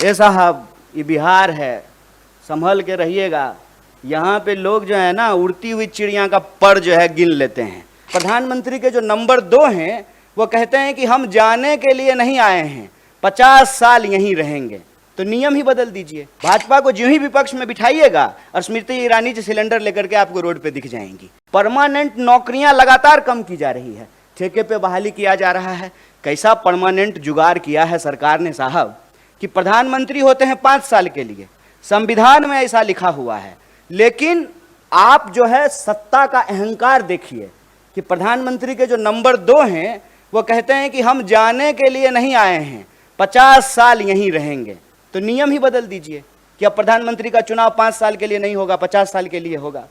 ए साहब, ये बिहार है, संभल के रहिएगा। यहाँ पे लोग जो है ना, उड़ती हुई चिड़िया का पर जो है गिन लेते हैं। प्रधानमंत्री के जो नंबर 2 हैं वो कहते हैं कि हम जाने के लिए नहीं आए हैं, 50 साल यहीं रहेंगे। तो नियम ही बदल दीजिए। भाजपा को जो ही विपक्ष में बिठाइएगा और स्मृति ईरानी जी सिलेंडर लेकर के आपको रोड पे दिख जाएंगी। परमानेंट नौकरियां लगातार कम की जा रही है, ठेके पे बहाली किया जा रहा है। कैसा परमानेंट जुगाड़ किया है सरकार ने साहब कि प्रधानमंत्री होते हैं 5 साल के लिए, संविधान में ऐसा लिखा हुआ है। लेकिन आप जो है सत्ता का अहंकार देखिए कि प्रधानमंत्री के जो नंबर 2 हैं वो कहते हैं कि हम जाने के लिए नहीं आए हैं, 50 साल यहीं रहेंगे। तो नियम ही बदल दीजिए कि अब प्रधानमंत्री का चुनाव 5 साल के लिए नहीं होगा, 50 साल के लिए होगा।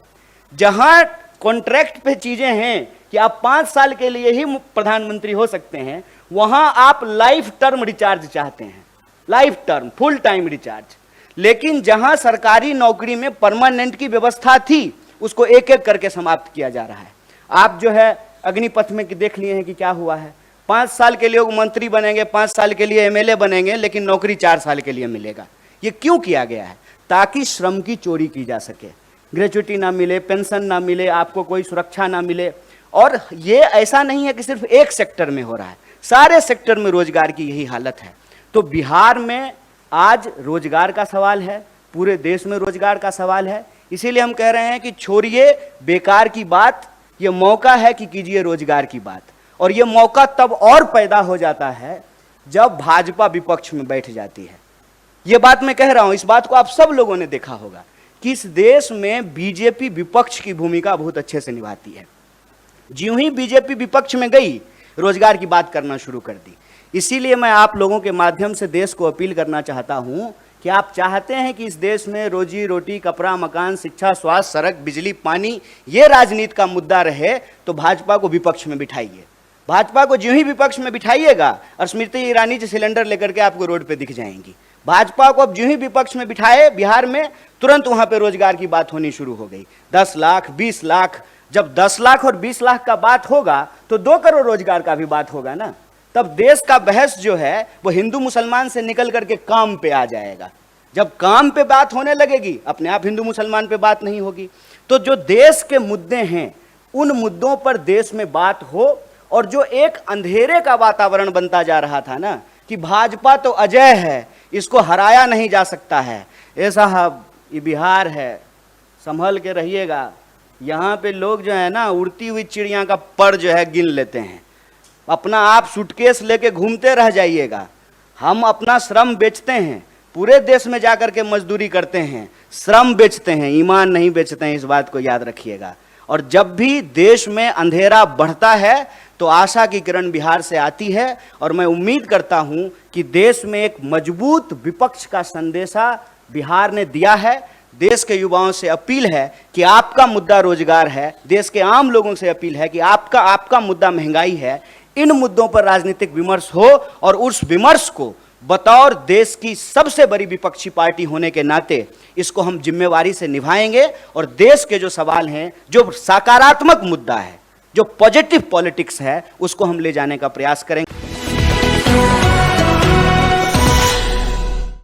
जहां कॉन्ट्रैक्ट पे चीजें हैं कि आप 5 साल के लिए ही प्रधानमंत्री हो सकते हैं, वहां आप लाइफ टर्म रिचार्ज चाहते हैं, life term full time recharge. लेकिन जहां सरकारी नौकरी में परमानेंट की व्यवस्था थी, उसको एक एक करके समाप्त किया जा रहा है। आप जो है अग्निपथ में देख लिए हैं कि क्या हुआ है। 5 साल के लिए वो मंत्री बनेंगे, 5 साल के लिए एमएलए बनेंगे, लेकिन नौकरी 4 साल के लिए मिलेगा। ये क्यों किया गया है? ताकि श्रम की चोरी की जा सके, ग्रेच्युटी ना मिले, पेंशन ना मिले, आपको कोई सुरक्षा ना मिले। और ये ऐसा नहीं है कि सिर्फ एक सेक्टर में हो रहा है, सारे सेक्टर में रोजगार की यही हालत है। तो बिहार में आज रोजगार का सवाल है, पूरे देश में रोजगार का सवाल है। इसीलिए हम कह रहे हैं कि छोड़िए बेकार की बात, ये मौका है कि कीजिए रोजगार की बात। और ये मौका तब और पैदा हो जाता है जब भाजपा विपक्ष में बैठ जाती है। ये बात मैं कह रहा हूं, इस बात को आप सब लोगों ने देखा होगा कि इस देश में बीजेपी विपक्ष की भूमिका बहुत अच्छे से निभाती है। ज्यों ही बीजेपी विपक्ष में गई, रोजगार की बात करना शुरू कर दी। इसीलिए मैं आप लोगों के माध्यम से देश को अपील करना चाहता हूं कि आप चाहते हैं कि इस देश में रोजी रोटी, कपड़ा, मकान, शिक्षा, स्वास्थ्य, सड़क, बिजली, पानी, ये राजनीति का मुद्दा रहे, तो भाजपा को विपक्ष में बिठाइए। भाजपा को जो ही विपक्ष में बिठाइएगा और स्मृति ईरानी जी सिलेंडर लेकर के आपको रोड पे दिख जाएंगी। भाजपा को अब जो ही विपक्ष में बिठाए, बिहार में तुरंत वहां पे रोजगार की बात होनी शुरू हो गई। 10 लाख, 20 लाख, जब 10 लाख और 20 लाख का बात होगा तो 2 करोड़ रोजगार का भी बात होगा ना। तब देश का बहस जो है वो हिंदू मुसलमान से निकल करके काम पे आ जाएगा। जब काम पे बात होने लगेगी, अपने आप हिंदू मुसलमान पे बात नहीं होगी। तो जो देश के मुद्दे हैं, उन मुद्दों पर देश में बात हो। और जो एक अंधेरे का वातावरण बनता जा रहा था ना कि भाजपा तो अजय है, इसको हराया नहीं जा सकता है। ए साहब, ये बिहार है, संभल के रहिएगा। यहाँ पे लोग जो है ना, उड़ती हुई चिड़िया का पर जो है गिन लेते हैं। अपना आप सूटकेस लेके घूमते रह जाइएगा। हम अपना श्रम बेचते हैं, पूरे देश में जाकर के मजदूरी करते हैं, श्रम बेचते हैं, ईमान नहीं बेचते हैं। इस बात को याद रखिएगा। और जब भी देश में अंधेरा बढ़ता है तो आशा की किरण बिहार से आती है। और मैं उम्मीद करता हूं कि देश में एक मजबूत विपक्ष का संदेशा बिहार ने दिया है। देश के युवाओं से अपील है कि आपका मुद्दा रोजगार है, देश के आम लोगों से अपील है कि आपका मुद्दा महंगाई है। इन मुद्दों पर राजनीतिक विमर्श हो और उस विमर्श को बतौर देश की सबसे बड़ी विपक्षी पार्टी होने के नाते इसको हम जिम्मेवारी से निभाएंगे। और देश के जो सवाल हैं, जो सकारात्मक मुद्दा है, जो पॉजिटिव पॉलिटिक्स है, उसको हम ले जाने का प्रयास करेंगे।